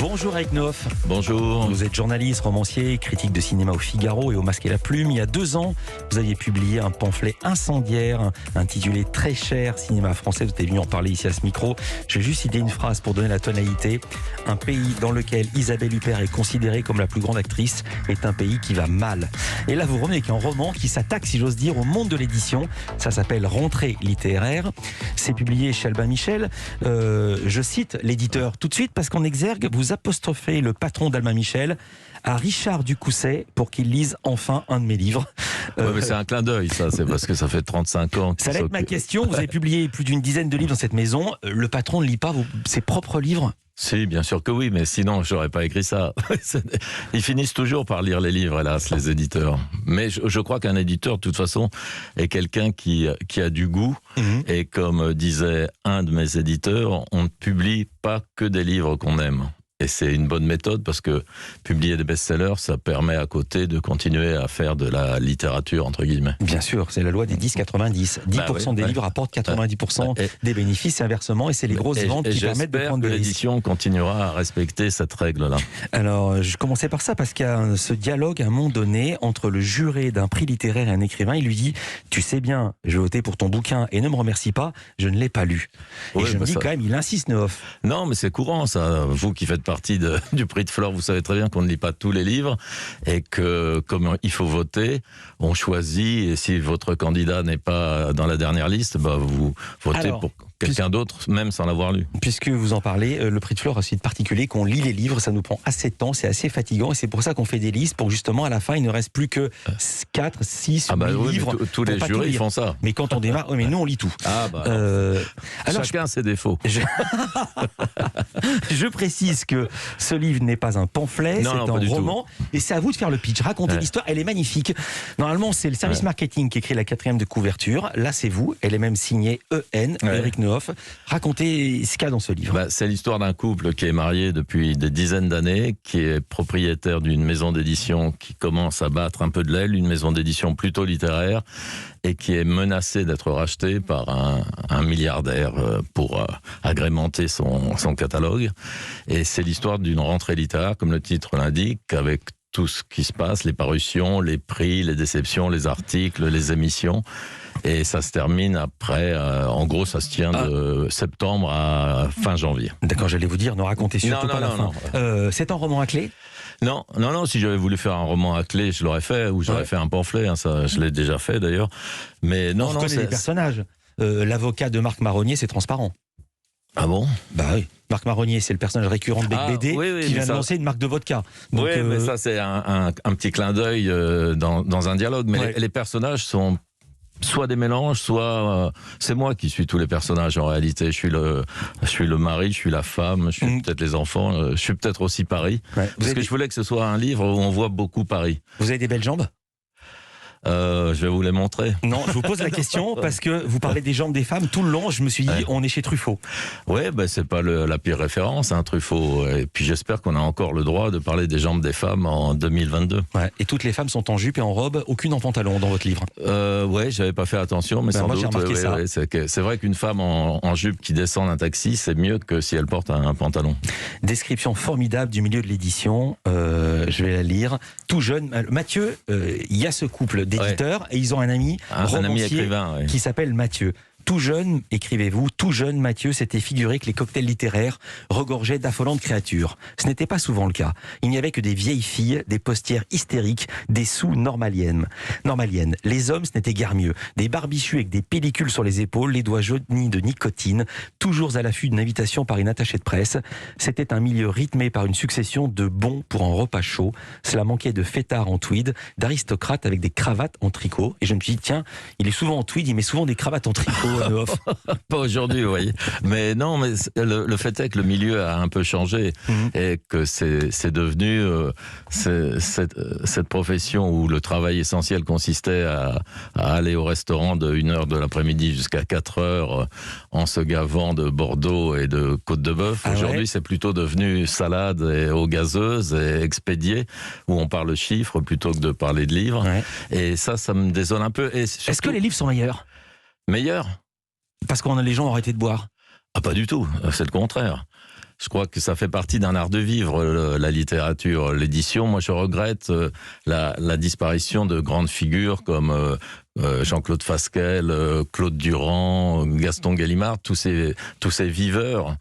Bonjour Eric Neuf. Bonjour. Vous êtes journaliste, romancier, critique de cinéma au Figaro et au Masque et la Plume. Il y a 2 ans, vous aviez publié un pamphlet incendiaire intitulé Très cher cinéma français. Vous êtes venu en parler ici à ce micro. Je vais juste citer une phrase pour donner la tonalité. Un pays dans lequel Isabelle Huppert est considérée comme la plus grande actrice est un pays qui va mal. Et là, vous revenez avec un roman qui s'attaque, si j'ose dire, au monde de l'édition. Ça s'appelle Rentrée littéraire. C'est publié chez Albin Michel. Je cite l'éditeur tout de suite parce qu'en exergue, vous apostrophez le patron d'Albin Michel à Richard Ducousset pour qu'il lise enfin un de mes livres. Ouais, mais c'est un clin d'œil, ça. C'est parce que ça fait 35 ans. Ça allait être ma question. Vous avez publié plus d'une dizaine de livres dans cette maison. Le patron ne lit pas ses propres livres ? Si, bien sûr que oui, mais sinon, j'aurais pas écrit ça. Ils finissent toujours par lire les livres, hélas, les éditeurs. Mais je crois qu'un éditeur, de toute façon, est quelqu'un qui a du goût. Et comme disait un de mes éditeurs, on ne publie pas que des livres qu'on aime. Et c'est une bonne méthode parce que publier des best-sellers, ça permet à côté de continuer à faire de la littérature, entre guillemets. Bien sûr, c'est la loi des 10-90. 10% des livres apportent 90% des bénéfices et inversement, et c'est les grosses ventes qui permettent de prendre de risques. L'édition continuera à respecter cette règle-là. Alors, je commençais par ça parce qu'il y a ce dialogue à un moment donné entre le juré d'un prix littéraire et un écrivain. Il lui dit « Tu sais bien, je vais voter pour ton bouquin et ne me remercie pas, je ne l'ai pas lu. » Et je me dis quand même, il insiste, Neuf. Non, mais c'est courant, ça. Vous qui faites partie du prix de Flore, vous savez très bien qu'on ne lit pas tous les livres et que, comme il faut voter, on choisit, et si votre candidat n'est pas dans la dernière liste, bah vous votez pour quelqu'un d'autre, même sans l'avoir lu. Puisque vous en parlez, le prix de Flore a aussi de particulier qu'on lit les livres, ça nous prend assez de temps, c'est assez fatigant, et c'est pour ça qu'on fait des listes, pour justement, à la fin, il ne reste plus que 4, 6, 8 livres. Tous les jurys font ça. Mais quand on démarre, mais nous on lit tout. Alors, chacun ses défauts. Je précise que ce livre n'est pas un pamphlet, c'est un roman, et c'est à vous de faire le pitch. Racontez l'histoire, elle est magnifique. Normalement, c'est le service marketing qui écrit la 4e de couverture. Là, c'est vous, elle est même signée EN, Eric Neuf. Racontez ce qu'il y a dans ce livre. C'est l'histoire d'un couple qui est marié depuis des dizaines d'années, qui est propriétaire d'une maison d'édition qui commence à battre un peu de l'aile, une maison d'édition plutôt littéraire, et qui est menacée d'être rachetée par un milliardaire pour agrémenter son catalogue. Et c'est l'histoire d'une rentrée littéraire, comme le titre l'indique, avec tout ce qui se passe, les parutions, les prix, les déceptions, les articles, les émissions. Et ça se termine après, en gros, ça se tient de septembre à fin janvier. D'accord, j'allais vous dire, ne racontez surtout pas la fin. C'est un roman à clé ? Non, si j'avais voulu faire un roman à clé, je l'aurais fait, ou j'aurais fait un pamphlet, ça, je l'ai déjà fait d'ailleurs. Mais non, on reconnaît les personnages. L'avocat de Marc Marronnier, c'est transparent. Ah bon ? Bah oui. Marc Marronnier, c'est le personnage récurrent de Bec BD qui vient de lancer une marque de vodka. Donc, mais ça, c'est un petit clin d'œil dans un dialogue. Mais les personnages sont soit des mélanges, soit c'est moi qui suis tous les personnages en réalité. Je suis le mari, je suis la femme, je suis peut-être les enfants, je suis peut-être aussi Paris. Parce que je voulais que ce soit un livre où on voit beaucoup Paris. Vous avez des belles jambes ? Je vais vous les montrer. Non, je vous pose la question parce que vous parlez des jambes des femmes tout le long. Je me suis dit, on est chez Truffaut. Oui, c'est pas la pire référence, Truffaut. Et puis j'espère qu'on a encore le droit de parler des jambes des femmes en 2022. Et toutes les femmes sont en jupe et en robe, aucune en pantalon dans votre livre. J'avais pas fait attention, mais sans moi, doute. J'ai remarqué ça. C'est vrai qu'une femme en jupe qui descend d'un taxi, c'est mieux que si elle porte un pantalon. Description formidable du milieu de l'édition. Je vais la lire. Tout jeune, Mathieu, il y a ce couple d'éditeurs et ils ont un ami écrivain qui s'appelle Mathieu. Tout jeune, écrivez-vous, tout jeune, Mathieu s'était figuré que les cocktails littéraires regorgeaient d'affolantes créatures. Ce n'était pas souvent le cas. Il n'y avait que des vieilles filles, des postières hystériques, des sous-normaliennes. Les hommes, ce n'était guère mieux. Des barbichus avec des pellicules sur les épaules, les doigts jaunis de nicotine, toujours à l'affût d'une invitation par une attachée de presse. C'était un milieu rythmé par une succession de bons pour un repas chaud. Cela manquait de fêtards en tweed, d'aristocrates avec des cravates en tricot. Et je me suis dit, tiens, il est souvent en tweed, il met souvent des cravates en tricot. Pas aujourd'hui, vous voyez. Mais non, mais le fait est que le milieu a un peu changé et que c'est devenu cette profession où le travail essentiel consistait à aller au restaurant de 1h de l'après-midi jusqu'à 4h en se gavant de Bordeaux et de côte de bœuf. Aujourd'hui, c'est plutôt devenu salade et eau gazeuse et expédié, où on parle chiffres plutôt que de parler de livres. Et ça me désole un peu. Et surtout, est-ce que les livres sont meilleurs ? Meilleurs ? Parce que les gens ont arrêté de boire. Ah, pas du tout, c'est le contraire. Je crois que ça fait partie d'un art de vivre, la littérature, l'édition. Moi, je regrette la disparition de grandes figures comme Jean-Claude Fasquelle, Claude Durand, Gaston Gallimard, tous ces viveurs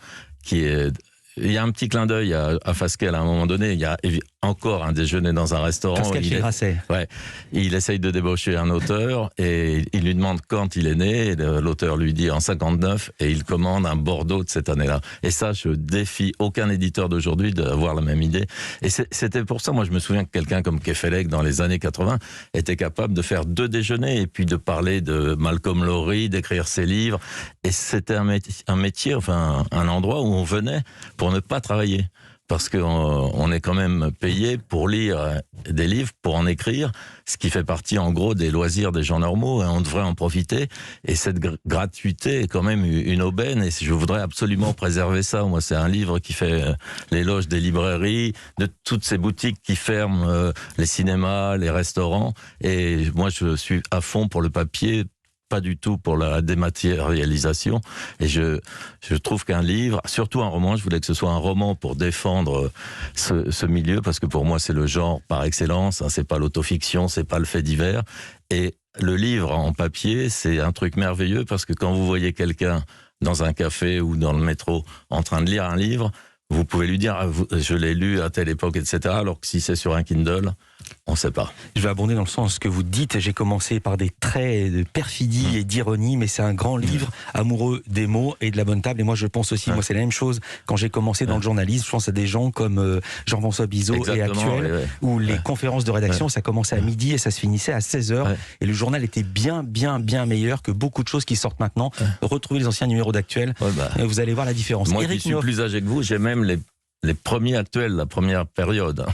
il y a un petit clin d'œil à Fasquelle à un moment donné. Il y a encore un déjeuner dans un restaurant. Pascal Grasset. Ouais, il essaye de débaucher un auteur et il lui demande quand il est né. Et l'auteur lui dit en 59 et il commande un Bordeaux de cette année-là. Et ça, je défie aucun éditeur d'aujourd'hui d'avoir la même idée. Et c'était pour ça, moi je me souviens que quelqu'un comme Kefelec dans les années 80 était capable de faire 2 déjeuners et puis de parler de Malcolm Lowry, d'écrire ses livres. Et c'était un métier, enfin un endroit où on venait pour ne pas travailler. Parce qu'on est quand même payé pour lire des livres, pour en écrire, ce qui fait partie en gros des loisirs des gens normaux, et on devrait en profiter. Et cette gratuité est quand même une aubaine, et je voudrais absolument préserver ça. Moi, c'est un livre qui fait l'éloge des librairies, de toutes ces boutiques qui ferment, les cinémas, les restaurants. Et moi, je suis à fond pour le papier, pas du tout pour la dématérialisation. Et je trouve qu'un livre, surtout un roman, je voulais que ce soit un roman pour défendre ce milieu, parce que pour moi c'est le genre par excellence, hein, c'est pas l'autofiction, c'est pas le fait divers. Et le livre en papier, c'est un truc merveilleux, parce que quand vous voyez quelqu'un dans un café ou dans le métro en train de lire un livre, vous pouvez lui dire je l'ai lu à telle époque, etc. Alors que si c'est sur un Kindle, on ne sait pas. Je vais abonder dans le sens que vous dites. J'ai commencé par des traits de perfidie et d'ironie, mais c'est un grand livre amoureux des mots et de la bonne table. Et moi, je pense aussi, moi, c'est la même chose. Quand j'ai commencé dans le journalisme, je pense à des gens comme Jean-François Bizot et Actuel, où les conférences de rédaction, ça commençait à midi et ça se finissait à 16h. Et le journal était bien meilleur que beaucoup de choses qui sortent maintenant. Retrouvez les anciens numéros d'Actuel et vous allez voir la différence. Moi qui suis plus âgé que vous, j'ai même les premiers Actuels, la première période.